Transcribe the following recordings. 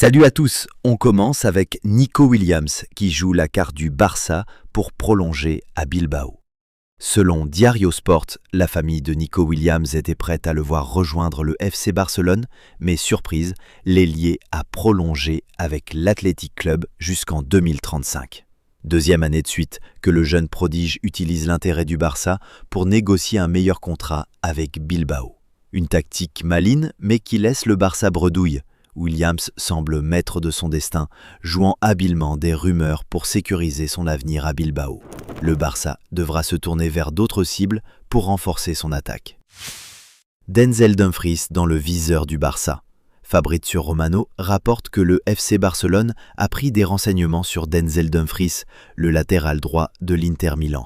Salut à tous, on commence avec Nico Williams qui joue la carte du Barça pour prolonger à Bilbao. Selon Diario Sport, la famille de Nico Williams était prête à le voir rejoindre le FC Barcelone, mais surprise, l'ailier a prolongé avec l'Athletic Club jusqu'en 2035. Deuxième année de suite que le jeune prodige utilise l'intérêt du Barça pour négocier un meilleur contrat avec Bilbao. Une tactique maligne mais qui laisse le Barça bredouille. Williams semble maître de son destin, jouant habilement des rumeurs pour sécuriser son avenir à Bilbao. Le Barça devra se tourner vers d'autres cibles pour renforcer son attaque. Denzel Dumfries dans le viseur du Barça. Fabrizio Romano rapporte que le FC Barcelone a pris des renseignements sur Denzel Dumfries, le latéral droit de l'Inter Milan.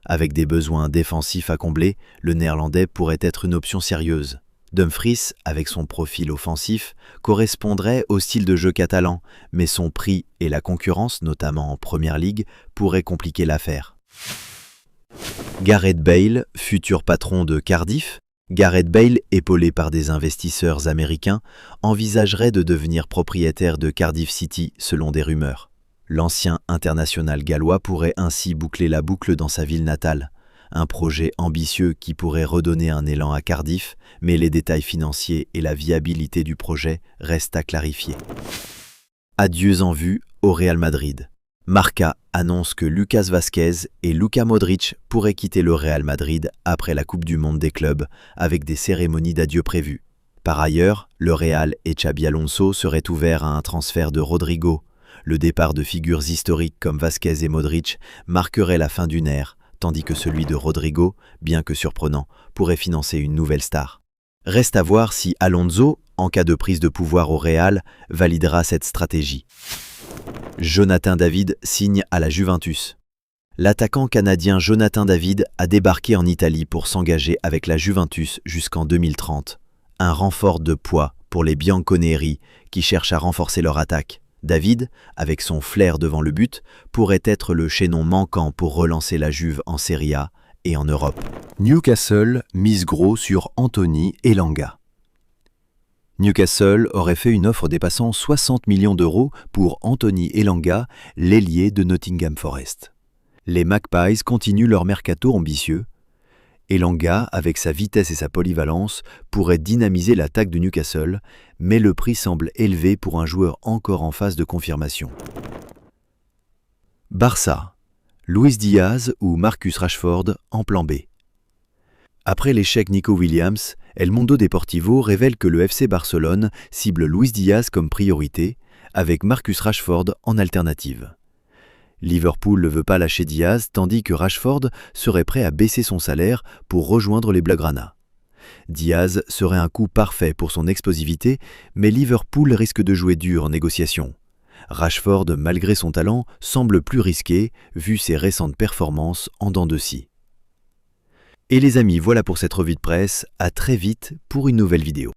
Avec des besoins défensifs à combler, le Néerlandais pourrait être une option sérieuse. Dumfries, avec son profil offensif, correspondrait au style de jeu catalan, mais son prix et la concurrence, notamment en Première Ligue, pourraient compliquer l'affaire. Gareth Bale, futur patron de Cardiff. Gareth Bale, épaulé par des investisseurs américains, envisagerait de devenir propriétaire de Cardiff City selon des rumeurs. L'ancien international gallois pourrait ainsi boucler la boucle dans sa ville natale. Un projet ambitieux qui pourrait redonner un élan à Cardiff, mais les détails financiers et la viabilité du projet restent à clarifier. Adieux en vue au Real Madrid. Marca annonce que Lucas Vázquez et Luka Modric pourraient quitter le Real Madrid après la Coupe du Monde des clubs, avec des cérémonies d'adieu prévues. Par ailleurs, le Real et Xabi Alonso seraient ouverts à un transfert de Rodrigo. Le départ de figures historiques comme Vázquez et Modric marquerait la fin d'une ère, tandis que celui de Rodrigo, bien que surprenant, pourrait financer une nouvelle star. Reste à voir si Alonso, en cas de prise de pouvoir au Real, validera cette stratégie. Jonathan David signe à la Juventus. L'attaquant canadien Jonathan David a débarqué en Italie pour s'engager avec la Juventus jusqu'en 2030. Un renfort de poids pour les bianconeri qui cherchent à renforcer leur attaque. David, avec son flair devant le but, pourrait être le chaînon manquant pour relancer la Juve en Serie A et en Europe. Newcastle mise gros sur Anthony Elanga. Newcastle aurait fait une offre dépassant 60 millions d'euros pour Anthony Elanga, l'ailier de Nottingham Forest. Les Magpies continuent leur mercato ambitieux. Elanga, avec sa vitesse et sa polyvalence, pourrait dynamiser l'attaque de Newcastle, mais le prix semble élevé pour un joueur encore en phase de confirmation. Barça, Luis Diaz ou Marcus Rashford en plan B. Après l'échec Nico Williams, El Mundo Deportivo révèle que le FC Barcelone cible Luis Diaz comme priorité, avec Marcus Rashford en alternative. Liverpool ne veut pas lâcher Diaz, tandis que Rashford serait prêt à baisser son salaire pour rejoindre les Blaugrana. Diaz serait un coup parfait pour son explosivité, mais Liverpool risque de jouer dur en négociation. Rashford, malgré son talent, semble plus risqué, vu ses récentes performances en dents de scie. Et les amis, voilà pour cette revue de presse, à très vite pour une nouvelle vidéo.